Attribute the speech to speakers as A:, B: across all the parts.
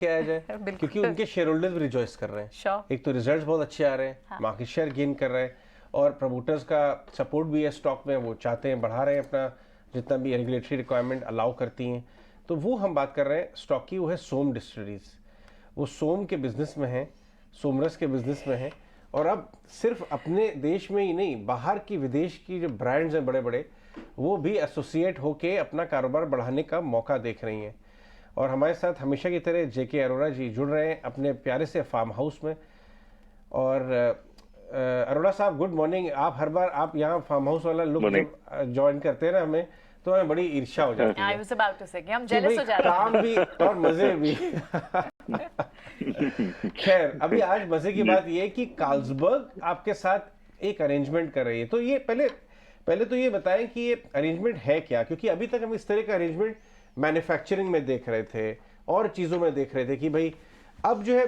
A: किया जाए, क्योंकि
B: बिल्कुल।
A: उनके शेयर होल्डर्स भी रिजॉइस कर रहे हैं।
B: श्योर।
A: एक तो रिजल्ट्स बहुत अच्छे आ रहे हैं,
B: हाँ।
A: मार्केट शेयर गेन कर रहे हैं, और प्रमोटर्स का सपोर्ट भी है स्टॉक में, वो चाहते हैं बढ़ा रहे हैं अपना जितना भी रेगुलेटरी रिक्वायरमेंट अलाउ करती हैं। तो वो हम बात कर रहे हैं स्टॉक की, वो है सोम डिस्टिलरीज। वो सोम के बिजनेस में है, सोमरस के बिजनेस में है, और अब सिर्फ अपने देश में ही नहीं, बाहर की विदेश की जो ब्रांड्स हैं बड़े बड़े, वो भी एसोसिएट होके अपना कारोबार बढ़ाने का मौका देख रही हैं। और हमारे साथ हमेशा की तरह जेके अरोड़ा जी जुड़ रहे हैं अपने प्यारे से फार्म हाउस में। और अरोड़ा साहब, गुड मॉर्निंग। आप हर बार आप यहाँ फार्म हाउस वाला लुक
C: मॉर्निंग।
A: जब ज्वाइन करते हैं ना हमें, तो हमें बड़ी ईर्ष्या हो जाती
B: आई
A: है
B: वाज अबाउट टू से कि हम
A: कि
B: जेलस
A: भाई
B: हो जाते
A: काम भी और मजे भी। खैर, अभी आज मजे की
C: जी।
A: बात यह है कि कार्लसबर्ग आपके साथ एक अरेंजमेंट कर रही है। तो ये पहले पहले तो ये बताएं कि ये अरेंजमेंट है क्या, क्योंकि अभी तक हम इस तरह का अरेंजमेंट मैन्युफैक्चरिंग में देख रहे थे और चीज़ों में देख रहे थे कि भाई अब जो है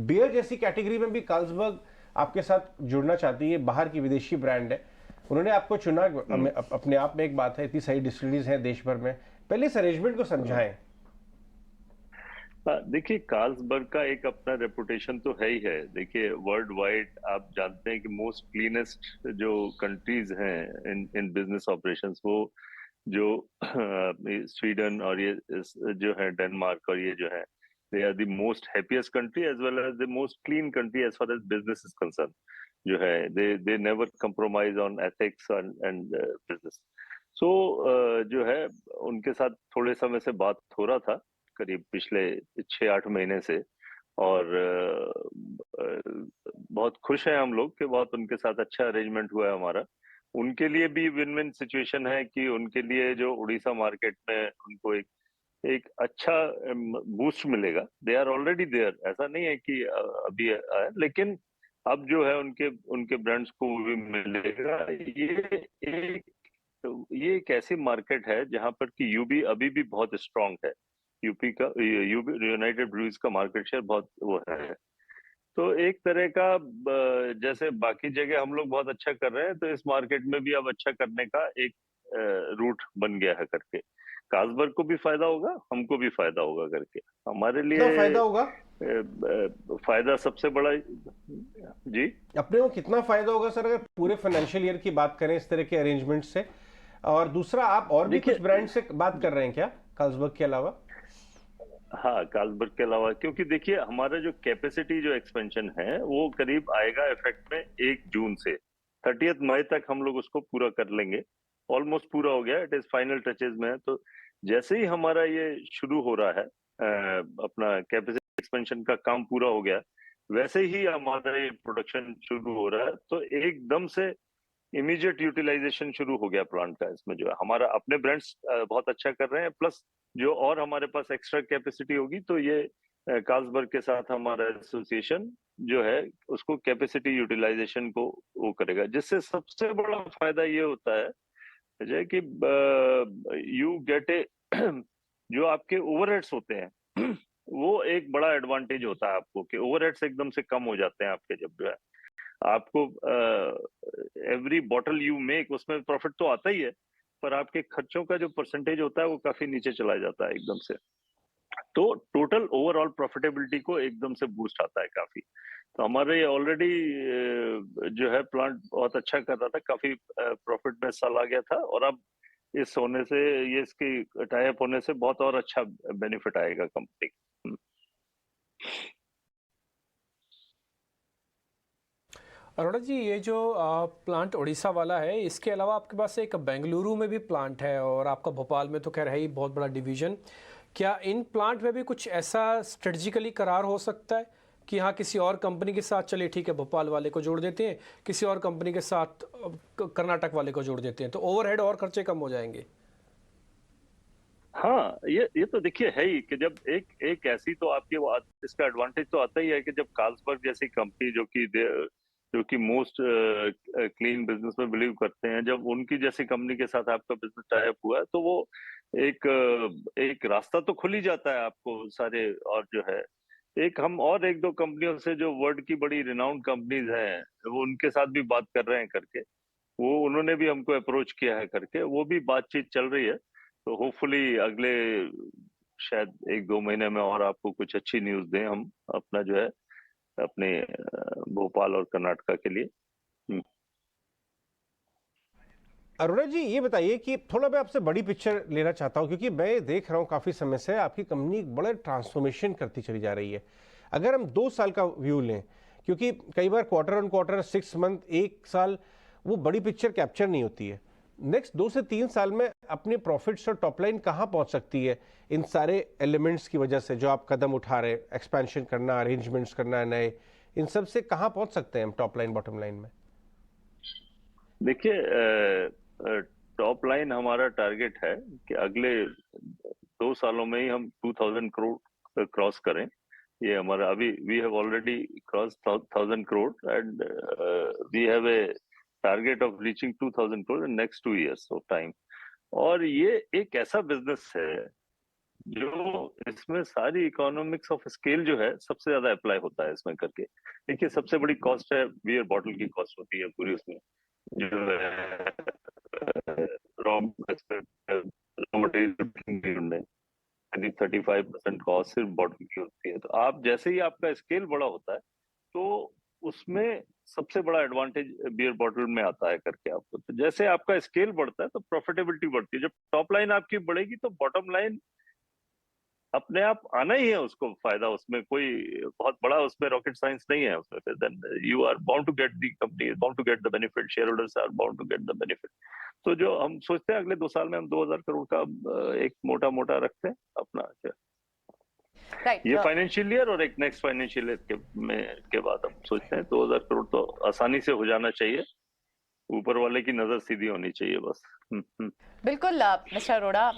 A: बियर जैसी कैटेगरी में भी कार्लसबर्ग आपके साथ जुड़ना चाहती है। बाहर की विदेशी ब्रांड है, उन्होंने आपको चुना, अपने आप में एक बात है, इतनी सारी डिस्टिलरीज हैं देश भर में। पहले इस अरेंजमेंट को समझाएं।
C: देखिए, कार्लसबर्ग का एक अपना रेपुटेशन तो है ही है। देखिए, वर्ल्ड वाइड आप जानते हैं कि मोस्ट क्लीनेस्ट जो कंट्रीज हैं इन बिजनेस ऑपरेशंस, वो जो स्वीडन और ये जो है डेनमार्क और ये जो है, they are the most happiest country as well as the most clean country as far as business is concern. जो है, दे never compromise on ethics and business. So जो है, उनके साथ थोड़े समय से बात हो रहा था, करीब पिछले 6-8 महीने से। और बहुत खुश हैं हम लोग कि बहुत उनके साथ अच्छा अरेंजमेंट हुआ है हमारा। उनके लिए भी विन विन सिचुएशन है कि उनके लिए जो उड़ीसा मार्केट में उनको एक एक अच्छा बूस्ट मिलेगा। दे आर ऑलरेडी देयर, ऐसा नहीं है कि अभी आया, लेकिन अब जो है उनके उनके ब्रांड्स को भी मिलेगा। एक ये एक ऐसी मार्केट है जहां पर कि यूबी अभी भी बहुत स्ट्रांग है। यूपी का यूबी यूनाइटेड ब्रूज का मार्केट शेयर बहुत वो है। तो एक तरह का जैसे बाकी जगह हम लोग बहुत अच्छा कर रहे हैं, तो इस मार्केट में भी अब अच्छा करने का एक रूट बन गया है करके। कार्लसबर्ग को भी फायदा होगा, हमको भी फायदा होगा करके। हमारे
A: कितना फायदा
C: लिए
A: होगा?
C: फायदा सबसे बड़ा। जी।
A: अपने को कितना फायदा होगा सर, अगर पूरे फाइनेंशियल ईयर की बात करें इस तरह के अरेंजमेंट से? और दूसरा, आप और भी कुछ
C: देखिए,
A: ब्रांड से बात कर रहे हैं क्या कार्लसबर्ग के अलावा?
C: हाँ, कार्लसबर्ग के अलावा, क्योंकि देखिए हमारा जो कैपेसिटी जो एक्सपेंशन है वो करीब आएगा इफेक्ट में 1 जून से 30 मई तक हम लोग उसको पूरा कर लेंगे। ऑलमोस्ट पूरा हो गया, इट इज फाइनल टचेज में है। तो जैसे ही हमारा ये शुरू हो रहा है, अपना कैपेसिटी एक्सपेंशन का काम पूरा हो गया, वैसे ही हमारा ये प्रोडक्शन शुरू हो रहा है। तो एकदम से इमीडिएट यूटिलाइजेशन शुरू हो गया प्लांट का। इसमें जो है हमारा अपने ब्रांड्स बहुत अच्छा कर रहे हैं, प्लस जो और हमारे पास एक्स्ट्रा कैपेसिटी होगी, तो ये कार्लसबर्ग के साथ हमारा एसोसिएशन जो है उसको कैपेसिटी यूटिलाइजेशन को वो करेगा, जिससे सबसे बड़ा फायदा ये होता है अजय कि यू गेट ए जो आपके ओवरहेड्स होते हैं वो एक बड़ा एडवांटेज होता है आपको कि ओवरहेड्स एकदम से कम हो जाते हैं आपके। जब जो है आपको एवरी बॉटल यू मेक, उसमें प्रॉफिट तो आता ही है, पर आपके खर्चों का जो परसेंटेज होता है वो काफी नीचे चला जाता है एकदम से। तो टोटल ओवरऑल प्रॉफिटेबिलिटी को एकदम से बूस्ट आता है काफी। तो हमारे ऑलरेडी जो है प्लांट बहुत अच्छा कर रहा था, काफी प्रॉफिट में साल आ गया था, और अब इस होने से, ये इसकी टाई अप होने से बहुत और अच्छा बेनिफिट आएगा कंपनी को।
D: अरोड़ा जी, ये जो प्लांट उड़ीसा वाला है, इसके अलावा आपके पास एक बेंगलुरु में भी प्लांट है और आपका भोपाल में तो खैर है ही बहुत बड़ा डिवीज़न। क्या इन प्लांट में भी कुछ ऐसा स्ट्रेटजिकली करार हो सकता है कि हाँ, किसी और कंपनी के साथ चलिए ठीक है भोपाल वाले को जोड़ देते हैं, किसी और कंपनी के साथ कर्नाटक वाले को जोड़ देते हैं, तो ओवरहेड और खर्चे कम हो जाएंगे?
C: हाँ, ये तो देखिए है ही कि जब एक एक ऐसी, तो आपके इसका एडवांटेज तो आता ही है कि जब कार्लसबर्ग जैसी कंपनी जो कि मोस्ट क्लीन बिजनेस में बिलीव करते हैं, जब उनकी जैसी कंपनी के साथ आपका बिजनेस टाई अप हुआ है, तो वो एक एक रास्ता तो खुल ही जाता है आपको सारे। और जो है, एक हम और एक दो कंपनियों से जो वर्ल्ड की बड़ी रिनाउंड कंपनीज हैं, वो उनके साथ भी बात कर रहे हैं करके। वो उन्होंने भी हमको अप्रोच किया है करके, वो भी बातचीत चल रही है। तो होपफुली अगले शायद 1-2 महीने में और आपको कुछ अच्छी न्यूज दें हम अपना जो है अपने भोपाल और कर्नाटका के लिए।
A: अरोड़ा जी ये बताइए कि थोड़ा मैं आपसे बड़ी पिक्चर लेना चाहता हूं, क्योंकि मैं देख रहा हूं काफी समय से आपकी कंपनी एक बड़ा ट्रांसफॉर्मेशन करती चली जा रही है। अगर हम 2 साल का व्यू लें, क्योंकि कई बार क्वार्टर ऑन क्वार्टर 6 मंथ 1 साल वो बड़ी पिक्चर कैप्चर नहीं होती है, नेक्स्ट 2 से 3 साल में अपने प्रॉफिट्स और टॉप लाइन कहां पहुंच सकती है इन सारे एलिमेंट्स की वजह से जो आप कदम उठा रहे हैं, एक्सपेंशन करना, अरेंजमेंट्स करना नए, इन सब से कहां पहुंच सकते हैं हम टॉप लाइन बॉटम लाइन में?
C: देखिए टॉप लाइन हमारा टारगेट है कि अगले 2 सालों में ही हम 2000 करोड़ क्रॉस करें। ये हमारा अभी we have already cross 1000 crore and we have a target of reaching 2000 crore in next 2 years of time. और ये एक ऐसा बिजनेस है जो इसमें सारी इकोनॉमिक्स ऑफ स्केल जो है सबसे ज्यादा अप्लाई होता है इसमें करके। देखिए सबसे बड़ी कॉस्ट है बियर बॉटल की कॉस्ट होती है पूरी, उसमें जो है रॉ मटेरियल में 35% कॉस्ट सिर्फ बॉटल की होती है। तो आप जैसे ही आपका स्केल बड़ा होता है तो उसमें सबसे बड़ा एडवांटेज बियर बॉटल में आता है करके आपको। तो जैसे आपका स्केल बढ़ता है तो प्रॉफिटेबिलिटी बढ़ती है। जब टॉप लाइन आपकी बढ़ेगी तो बॉटम लाइन अपने आप आना ही है, उसको फायदा। उसमें कोई बहुत बड़ा उसमें रॉकेट साइंस नहीं है उसमें। Then you are bound to get the company is bound to get the benefit, shareholders are bound to get the benefit. तो जो हम सोचते हैं अगले 2 साल में हम 2000 करोड़ का एक मोटा मोटा रखते हैं अपना ये फाइनेंशियल ईयर, और एक नेक्स्ट फाइनेंशियल ईयर के बाद हम सोचते हैं 2000 करोड़ तो आसानी से हो जाना चाहिए। ऊपर वाले की नजर सीधी होनी चाहिए बस।
B: बिल्कुल मिस्टर अरोड़ा,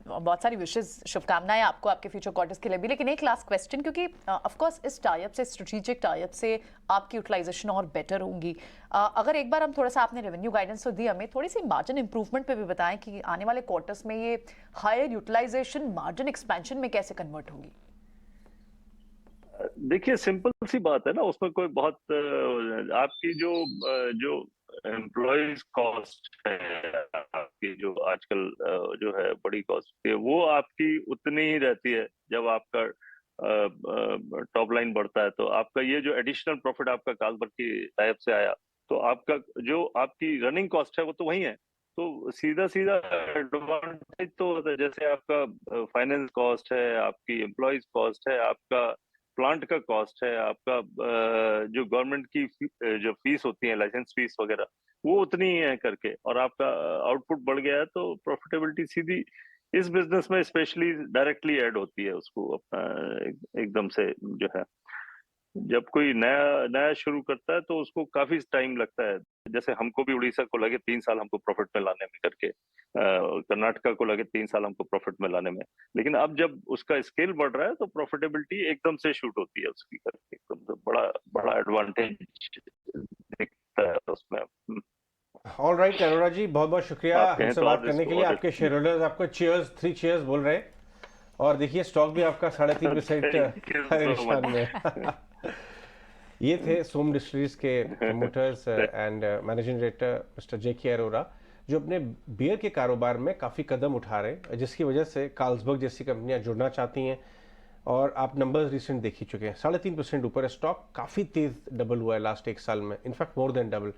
B: बहुत सारी विशेष शुभकामनाएं आपको आपके फ्यूचर क्वार्टर्स के लिए भी। लेकिन एक लास्ट क्वेश्चन, क्योंकि ऑफ कोर्स इस टाइप से, स्ट्रेटेजिक टाइप से आपकी यूटिलाइजेशन और बेटर होंगी। अगर एक बार हम थोड़ा सा, आपने रेवेन्यू गाइडेंस तो दी, हमें थोड़ी सी मार्जिन इंप्रूवमेंट पे भी बताएं कि आने वाले क्वार्टर्स में ये हायर यूटिलाइजेशन मार्जिन एक्सपेंशन में कैसे कन्वर्ट होगी।
C: देखिए सिंपल सी बात है ना, उसमें कोई बहुत आपकी जो एम्प्लॉयज कॉस्ट है आपकी, जो आजकल जो है बड़ी कॉस्ट है, वो आपकी उतनी ही रहती है। जब आपका टॉप लाइन बढ़ता है तो आपका ये जो एडिशनल प्रॉफिट आपका कार्लसबर्ग की टाइप से आया, तो आपका जो आपकी रनिंग कॉस्ट है वो तो वही है। तो सीधा सीधा एडवांटेज तो होता है। जैसे आपका फाइनेंस कॉस्ट है, आपकी एम्प्लॉयज कॉस्ट है, आपका प्लांट का कॉस्ट है, आपका जो गवर्नमेंट की जो फीस होती है, लाइसेंस फीस वगैरह, वो उतनी ही है करके, और आपका आउटपुट बढ़ गया है तो प्रॉफिटेबिलिटी सीधी इस बिजनेस में स्पेशली डायरेक्टली ऐड होती है उसको अपना एकदम से जो है। जब कोई नया शुरू करता है तो उसको काफी टाइम लगता है। जैसे हमको भी उड़ीसा को लगे 3 साल हमको प्रॉफिट में लाने में करके, कर्नाटका को लगे 3 साल हमको प्रॉफिट में लाने में। लेकिन अब जब उसका स्केल बढ़ रहा है तो प्रॉफिटेबिलिटी एकदम से शूट होती है उसकी करके, एकदम बड़ा बड़ा एडवांटेज दिखता है उसमें।
A: ऑल राइट अरोड़ा जी, बहुत बहुत शुक्रिया हमसे
C: तो
A: बात करने के लिए। आपके शेयर होल्डर्स आपको चीयर्स 3 चीयर्स बोल रहे हैं, और देखिए स्टॉक भी आपका 3.5% में ये थे सोम डिस्टिलरीज के promoters and managing director mister JK Arora, जो अपने बियर के कारोबार में काफ़ी कदम उठा रहे हैं, जिसकी वजह से कार्लसबर्ग जैसी कंपनियां जुड़ना चाहती हैं। और आप नंबर्स रिसेंट देख ही चुके हैं, 3.5% ऊपर है स्टॉक, काफ़ी तेज़ डबल हुआ है लास्ट 1 साल में, इनफैक्ट मोर देन डबल।